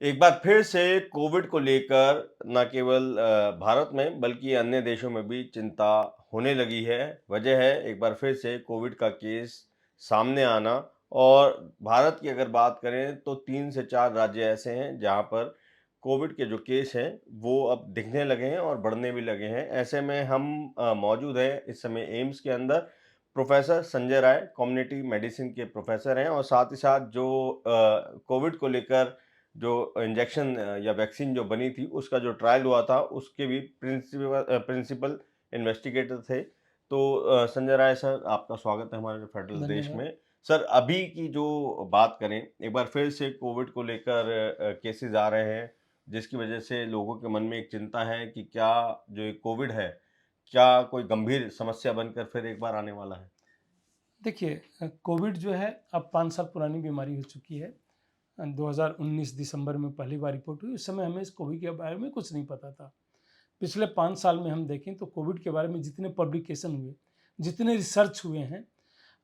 एक बार फिर से कोविड को लेकर न केवल भारत में बल्कि अन्य देशों में भी चिंता होने लगी है। वजह है एक बार फिर से कोविड का केस सामने आना। और भारत की अगर बात करें तो 3 से 4 राज्य ऐसे हैं जहां पर कोविड के जो केस हैं वो अब दिखने लगे हैं और बढ़ने भी लगे हैं। ऐसे में हम मौजूद हैं इस समय एम्स के अंदर। Professor Sanjay Rai community medicine के प्रोफेसर हैं और साथ ही साथ जो कोविड को लेकर जो इंजेक्शन या वैक्सीन जो बनी थी, उसका जो ट्रायल हुआ था, उसके भी प्रिंसिपल इन्वेस्टिगेटर थे। तो संजय राय सर, आपका स्वागत है हमारे फेडरल देश धन्यवाद। में। सर, अभी की जो बात करें, एक बार फिर से कोविड को लेकर केसेज़ आ रहे हैं, जिसकी वजह से लोगों के मन में एक चिंता है कि क्या जो ये कोविड है, क्या कोई गंभीर समस्या बनकर फिर एक बार आने वाला है? देखिए कोविड जो है अब 5 साल पुरानी बीमारी हो चुकी है। 2019 दिसंबर में पहली बार रिपोर्ट हुई, उस समय हमें इस कोविड के बारे में कुछ नहीं पता था। पिछले 5 साल में हम देखें तो कोविड के बारे में जितने पब्लिकेशन हुए, जितने रिसर्च हुए हैं,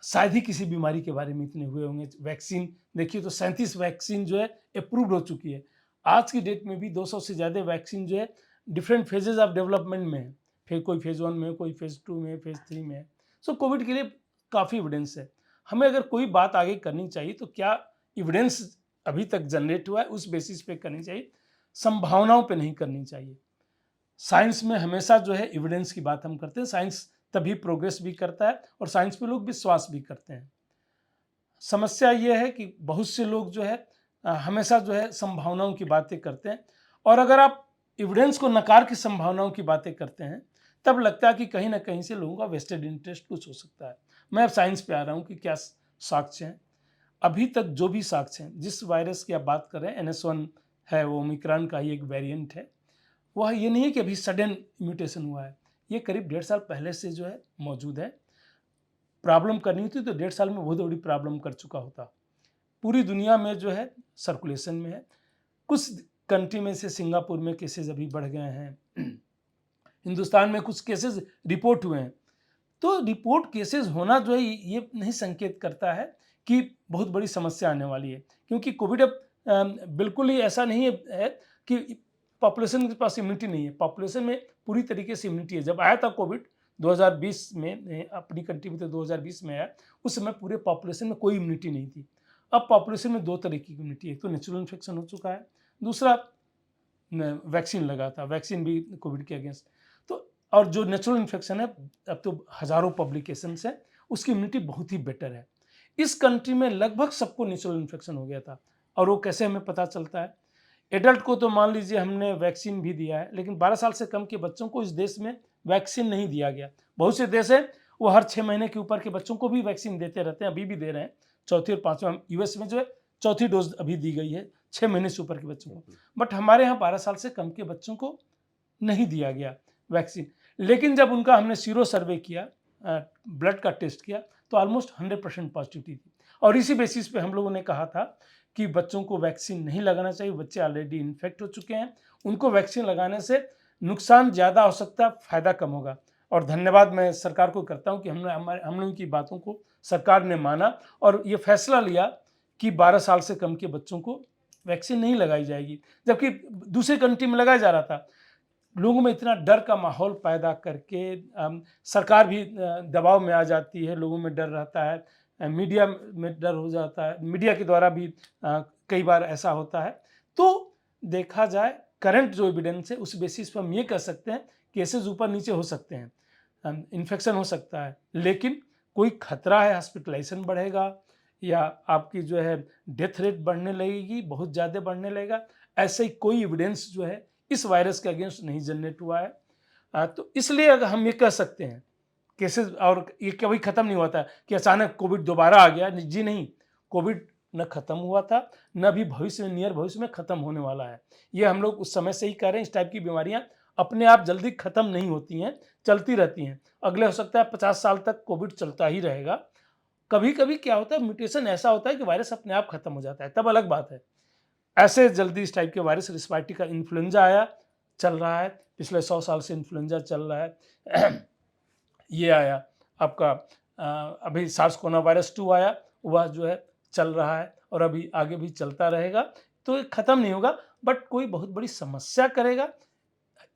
शायद ही किसी बीमारी के बारे में इतने हुए होंगे। वैक्सीन देखिए तो 37 वैक्सीन जो है अप्रूव्ड हो चुकी है। आज की डेट में भी 200 से ज़्यादा वैक्सीन जो है डिफरेंट फेजेज़ ऑफ डेवलपमेंट में है। फिर कोई फेज़ 1 में, कोई फेज़ 2 में, फेज़ 3 में है। सो कोविड के लिए काफ़ी एविडेंस है। हमें अगर कोई बात आगे करनी चाहिए तो क्या एविडेंस अभी तक जनरेट हुआ है उस बेसिस पे करनी चाहिए, संभावनाओं पे नहीं करनी चाहिए। साइंस में हमेशा जो है एविडेंस की बात हम करते हैं। साइंस तभी प्रोग्रेस भी करता है और साइंस पे लोग विश्वास भी करते हैं। समस्या ये है कि बहुत से लोग जो है हमेशा जो है संभावनाओं की बातें करते हैं और अगर आप एविडेंस को नकार के संभावनाओं की बातें करते हैं, तब लगता है कि कहीं न कहीं से लोगों का वेस्टेड इंटरेस्ट कुछ हो सकता है। मैं अब साइंस पे आ रहा हूँ कि क्या साक्ष्य हैं। अभी तक जो भी साक्ष्य हैं, जिस वायरस की आप बात कर रहे हैं NS1 है, वो ओमिक्रॉन का ही एक वेरिएंट है। वह ये नहीं है कि अभी सडन म्यूटेशन हुआ है, ये करीब 1.5 साल पहले से जो है मौजूद है। प्रॉब्लम करनी होती तो 1.5 साल में बहुत बड़ी प्रॉब्लम कर चुका होता। पूरी दुनिया में जो है सर्कुलेशन में है। कुछ कंट्री में से सिंगापुर में केसेज़ अभी बढ़ गए हैं। हिंदुस्तान में कुछ केसेज़ रिपोर्ट हुए हैं। तो रिपोर्ट केसेज़ होना जो है ये नहीं संकेत करता है कि बहुत बड़ी समस्या आने वाली है। क्योंकि कोविड अब बिल्कुल ही ऐसा नहीं है कि पॉपुलेशन के पास इम्यूनिटी नहीं है। पॉपुलेशन में पूरी तरीके से इम्यूनिटी है। जब आया था कोविड 2020 में अपनी कंट्री में तो 2020 में आया, उस समय पूरे पॉपुलेशन में कोई इम्यूनिटी नहीं थी। अब पॉपुलेशन में 2 तरह की इम्यूनिटी है, एक तो नेचुरल इन्फेक्शन हो चुका है, दूसरा न वैक्सीन लगा था, वैक्सीन भी कोविड के अगेंस्ट। तो और जो नेचुरल इन्फेक्शन है, अब तो हज़ारों पब्लिकेशंस हैं, उसकी इम्यूनिटी बहुत ही बेटर है। इस कंट्री में लगभग सबको नेचुरल इन्फेक्शन हो गया था और वो कैसे हमें पता चलता है? एडल्ट को तो मान लीजिए हमने वैक्सीन भी दिया है, लेकिन 12 साल से कम के बच्चों को इस देश में वैक्सीन नहीं दिया गया। बहुत से देश हैं, वो हर 6 महीने के ऊपर के बच्चों को भी वैक्सीन देते रहते हैं, अभी भी दे रहे हैं। चौथी और 5वां यूएस में जो है चौथी डोज़ अभी दी गई है, 6 महीने से ऊपर के बच्चों को। बट हमारे यहाँ 12 साल से कम के बच्चों को नहीं दिया गया वैक्सीन। लेकिन जब उनका हमने सीरो सर्वे किया, ब्लड का टेस्ट किया, तो ऑलमोस्ट 100% पॉजिटिविटी थी और इसी बेसिस पे हम लोगों ने कहा था कि बच्चों को वैक्सीन नहीं लगाना चाहिए, बच्चे ऑलरेडी इन्फेक्ट हो चुके हैं, उनको वैक्सीन लगाने से नुकसान ज़्यादा हो सकता है, फ़ायदा कम होगा। और धन्यवाद मैं सरकार को करता हूँ कि हम लोगों की बातों को सरकार ने माना और ये फैसला लिया कि 12 साल से कम के बच्चों को वैक्सीन नहीं लगाई जाएगी, जबकि दूसरी कंट्री में लगाया जा रहा था। लोगों में इतना डर का माहौल पैदा करके सरकार भी दबाव में आ जाती है, लोगों में डर रहता है, मीडिया में डर हो जाता है, मीडिया के द्वारा भी कई बार ऐसा होता है। तो देखा जाए करंट जो एविडेंस है उस बेसिस पे हम ये कह सकते हैं केसेज़ ऊपर-नीचे हो सकते हैं, इन्फेक्शन हो सकता है, लेकिन कोई खतरा है, हॉस्पिटलाइज़ेशन बढ़ेगा या आपकी जो है डेथ रेट बढ़ने लगेगी, बहुत ज़्यादा बढ़ने लगेगा, ऐसे ही कोई एविडेंस जो है इस वायरस के अगेंस्ट नहीं जनरेट हुआ है। तो इसलिए अगर हम ये कह सकते हैं केसेस और ये कभी खत्म नहीं हुआ था कि अचानक कोविड दोबारा आ गया, जी नहीं, कोविड न खत्म हुआ था, न भी भविष्य में नियर भविष्य में खत्म होने वाला है। ये हम लोग उस समय से ही कह रहे हैं, इस टाइप की बीमारियाँ अपने आप जल्दी खत्म नहीं होती हैं, चलती रहती हैं। अगले हो सकता है 50 साल तक कोविड चलता ही रहेगा। कभी-कभी क्या होता है म्यूटेशन ऐसा होता है कि वायरस अपने आप खत्म हो जाता है, तब अलग बात है। ऐसे जल्दी इस टाइप के वायरस रिस्पायरेटरी का इन्फ्लुएंजा आया, चल रहा है, पिछले 100 साल से इन्फ्लुएंजा चल रहा है। ये आया आपका अभी सार्स कोरोना वायरस 2 आया, वह जो है चल रहा है और अभी आगे भी चलता रहेगा। तो ये खत्म नहीं होगा, बट कोई बहुत बड़ी समस्या करेगा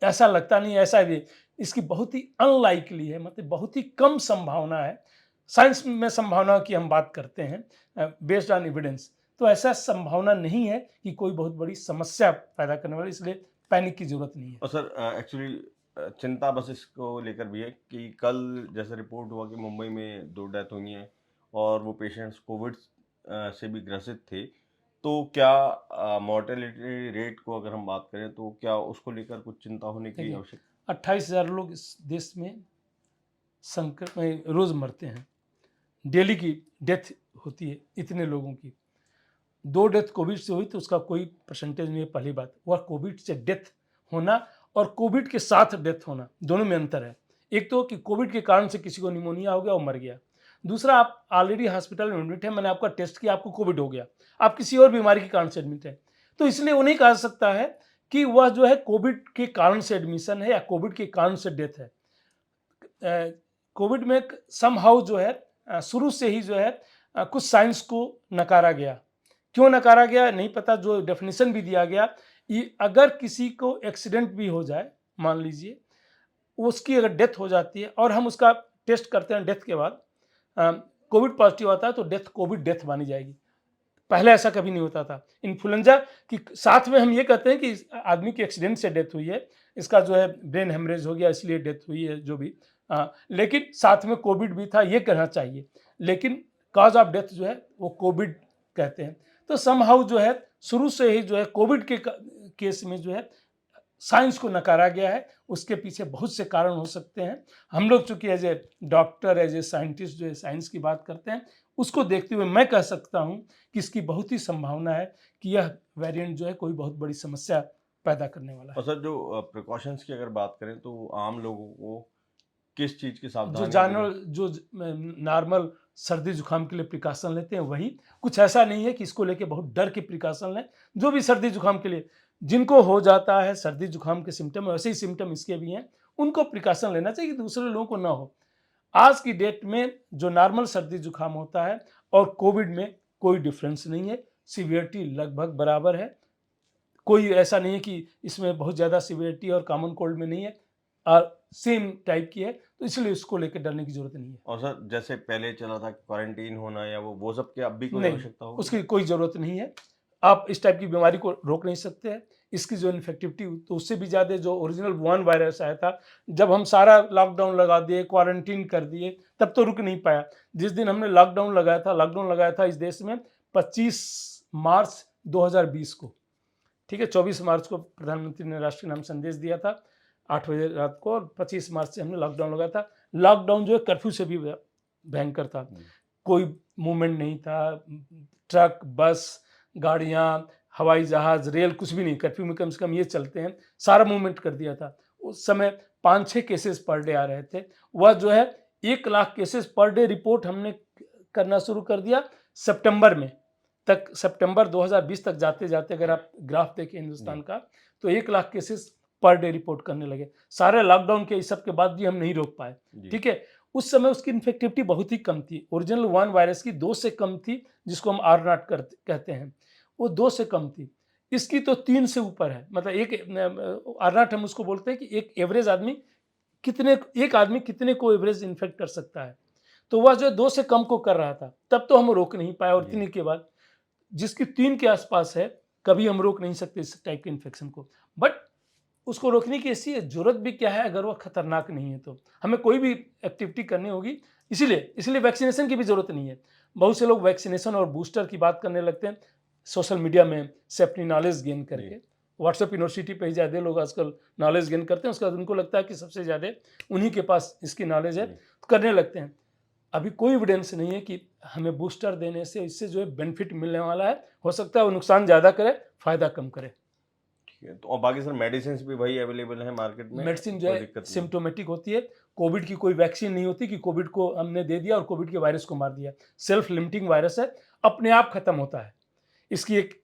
ऐसा लगता नहीं है। ऐसा भी इसकी बहुत ही अनलाइकली है, मतलब बहुत ही कम संभावना है। साइंस में संभावना की हम बात करते हैं बेस्ड ऑन एविडेंस, तो ऐसा संभावना नहीं है कि कोई बहुत बड़ी समस्या पैदा करने वाली, इसलिए पैनिक की जरूरत नहीं है। और सर एक्चुअली चिंता बस इसको लेकर भी है कि कल जैसे रिपोर्ट हुआ कि मुंबई में 2 डेथ हुई हैं और वो पेशेंट्स कोविड से भी ग्रसित थे। तो क्या मॉर्टेलिटी रेट को अगर हम बात करें तो क्या उसको लेकर कुछ चिंता होने की देखिए, आवश्यकता? 28,000 लोग इस देश में संकट में रोज मरते हैं, डेली की डेथ होती है इतने लोगों की। 2 डेथ कोविड से हुई तो उसका कोई परसेंटेज नहीं है। पहली बात, वह कोविड से डेथ होना और कोविड के साथ डेथ होना, दोनों में अंतर है। एक तो कि कोविड के कारण से किसी को निमोनिया हो गया और मर गया। दूसरा, आप ऑलरेडी हॉस्पिटल में एडमिट है, मैंने आपका टेस्ट किया, आपको कोविड हो गया, आप किसी और बीमारी के कारण से एडमिट है, तो इसलिए वो नहीं कहा सकता है कि वह जो है कोविड के कारण से एडमिशन है या कोविड के कारण से डेथ है। कोविड में समहाउ जो है शुरू से ही जो है कुछ साइंस को नकारा गया। क्यों नकारा गया नहीं पता, जो डेफिनेशन भी दिया गया, ये अगर किसी को एक्सीडेंट भी हो जाए, मान लीजिए उसकी अगर डेथ हो जाती है और हम उसका टेस्ट करते हैं डेथ के बाद, कोविड पॉजिटिव आता है तो डेथ कोविड डेथ मानी जाएगी। पहले ऐसा कभी नहीं होता था। इन्फ्लुएंजा की साथ में हम ये कहते हैं कि इस आदमी की एक्सीडेंट से डेथ हुई है, इसका जो है ब्रेन हेमरेज हो गया इसलिए डेथ हुई है, जो भी लेकिन साथ में कोविड भी था ये कहना चाहिए, लेकिन कॉज ऑफ डेथ जो है वो कोविड कहते हैं। तो समहाउ जो है शुरू से ही जो है कोविड के केस में जो है साइंस को नकारा गया है। उसके पीछे बहुत से कारण हो सकते हैं। हम लोग चूंकि as a doctor, as a scientist जो है साइंस की बात करते हैं, उसको देखते हुए मैं कह सकता हूं कि इसकी बहुत ही संभावना है कि यह वेरिएंट जो है कोई बहुत बड़ी समस्या पैदा करने वाला है। और सर जो प्रिकॉशंस की अगर बात करें तो आम लोगों को किस चीज़ की जो सावधानी जानवर जो नॉर्मल सर्दी जुकाम के लिए प्रिकॉशन लेते हैं वही, कुछ ऐसा नहीं है कि इसको लेके बहुत डर के प्रिकॉशन लें। जो भी सर्दी जुकाम के लिए, जिनको हो जाता है सर्दी जुकाम के सिम्टम, वैसे ही सिम्टम इसके भी हैं, उनको प्रिकॉशन लेना चाहिए कि दूसरे लोगों को ना हो। आज की डेट में जो नॉर्मल सर्दी जुकाम होता है और कोविड में कोई डिफरेंस नहीं है, सीवियरिटी लगभग बराबर है। कोई ऐसा नहीं है कि इसमें बहुत ज़्यादा सीवियरिटी और कॉमन कोल्ड में नहीं है, और सेम टाइप की है, तो इसलिए उसको लेकर डरने की जरूरत नहीं है। और सर जैसे पहले चला था क्वारंटीन होना या वो सब की अब भी कोई नहीं, आवश्यकता होगी? उसकी कोई ज़रूरत नहीं है। आप इस टाइप की बीमारी को रोक नहीं सकते हैं। इसकी जो इन्फेक्टिविटी तो उससे भी ज़्यादा जो ओरिजिनल वुहान वायरस आया था, जब हम सारा लॉकडाउन लगा दिए, क्वारंटीन कर दिए, तब तो रुक नहीं पाया। जिस दिन हमने लॉकडाउन लगाया था इस देश में 25 मार्च 2020 को, ठीक है, 24 मार्च को प्रधानमंत्री ने राष्ट्र के नाम संदेश दिया था 8 बजे रात को, और 25 मार्च से हमने लॉकडाउन लगाया था। लॉकडाउन जो है कर्फ्यू से भी भयंकर था। कोई मूवमेंट नहीं था, ट्रक, बस, गाड़ियाँ, हवाई जहाज़, रेल, कुछ भी नहीं। कर्फ्यू में कम से कम ये चलते हैं, सारा मूवमेंट कर दिया था। उस समय 5-6 केसेस पर डे आ रहे थे। वह जो है 1 lakh cases per day report हमने करना शुरू कर दिया सितंबर में तक। सितंबर 2020 तक जाते जाते अगर आप ग्राफ देखें हिंदुस्तान का, तो 1 lakh cases per day report करने लगे। सारे लॉकडाउन के इस सब के बाद भी हम नहीं रोक पाए, ठीक है। उस समय उसकी इन्फेक्टिविटी बहुत ही कम थी। ओरिजिनल वुहान वायरस की 2 से कम थी, जिसको हम आर नॉट कहते हैं, वो 2 से कम थी। इसकी तो 3 से ऊपर है। मतलब एक आर नॉट हम उसको बोलते हैं कि एक एवरेज आदमी एक आदमी कितने को एवरेज इन्फेक्ट कर सकता है। तो वह जो 2 से कम को कर रहा था, तब तो हम रोक नहीं पाए। और 3 के बाद जिसकी 3 के आसपास है, कभी हम रोक नहीं सकते इस टाइप के इन्फेक्शन को। बट उसको रोकने की ऐसी जरूरत भी क्या है, अगर वह खतरनाक नहीं है तो हमें कोई भी एक्टिविटी करनी होगी। इसीलिए वैक्सीनेशन की भी जरूरत नहीं है। बहुत से लोग वैक्सीनेशन और बूस्टर की बात करने लगते हैं सोशल मीडिया में से अपनी नॉलेज गेन करके। व्हाट्सएप यूनिवर्सिटी पे ही ज़्यादा लोग आजकल नॉलेज गेन करते हैं, उसके बाद उनको लगता है कि सबसे ज़्यादा उन्हीं के पास इसकी नॉलेज है, तो करने लगते हैं। अभी कोई एविडेंस नहीं है कि हमें बूस्टर देने से इससे जो है बेनिफिट मिलने वाला है। हो सकता है वो नुकसान ज़्यादा करे, फायदा कम करे। तो और बाकी सर मेडिसिन भी भाई अवेलेबल है मार्केट में? मेडिसिन जो कोई है दिक्कत नहीं? सिम्टोमेटिक होती है। कोविड की कोई वैक्सीन नहीं होती कि कोविड को हमने दे दिया और कोविड के वायरस को मार दिया। सेल्फ लिमिटिंग वायरस है, अपने आप खत्म होता है। इसकी एक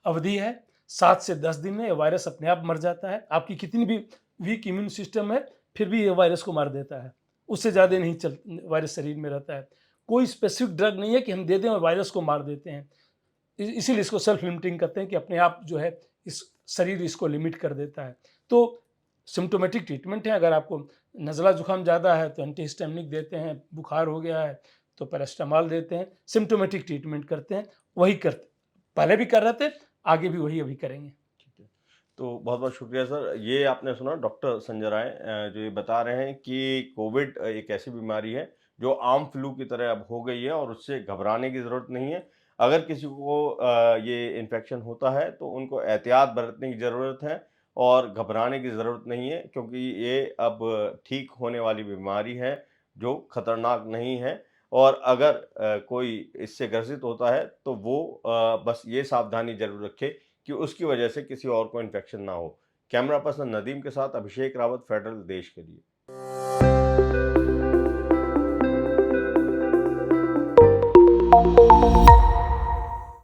अवधि है, 7 से 10 दिन में ये वायरस अपने आप मर जाता है। आपकी कितनी भी वीक इम्यून सिस्टम है, फिर भी ये वायरस को मार देता है। उससे ज़्यादा नहीं वायरस शरीर में रहता है। कोई स्पेसिफिक ड्रग नहीं है कि हम दे दें और वायरस को मार देते हैं। इसीलिए इसको सेल्फ लिमिटिंग कहते हैं कि अपने आप जो है इस शरीर इसको लिमिट कर देता है। तो सिम्प्टोमेटिक ट्रीटमेंट है, अगर आपको नज़ला ज़ुकाम ज़्यादा है तो एंटीहिस्टामिनिक देते हैं, बुखार हो गया है तो पैरासिटामॉल देते हैं, सिम्प्टोमेटिक ट्रीटमेंट करते हैं, वही करते पहले भी कर रहे थे, आगे भी वही अभी करेंगे। ठीक है। तो बहुत-बहुत शुक्रिया सर। ये आपने सुना डॉक्टर संजय राय जो ये बता रहे हैं कि कोविड एक ऐसी बीमारी है जो आम फ्लू की तरह अब हो गई है और उससे घबराने की ज़रूरत नहीं है। अगर किसी को ये इन्फेक्शन होता है तो उनको एहतियात बरतने की ज़रूरत है और घबराने की ज़रूरत नहीं है, क्योंकि ये अब ठीक होने वाली बीमारी है जो खतरनाक नहीं है। और अगर कोई इससे ग्रसित होता है तो वो बस ये सावधानी ज़रूर रखे कि उसकी वजह से किसी और को इन्फेक्शन ना हो। कैमरा पर्सन नदीम के साथ अभिषेक रावत, फेडरल देश के लिए।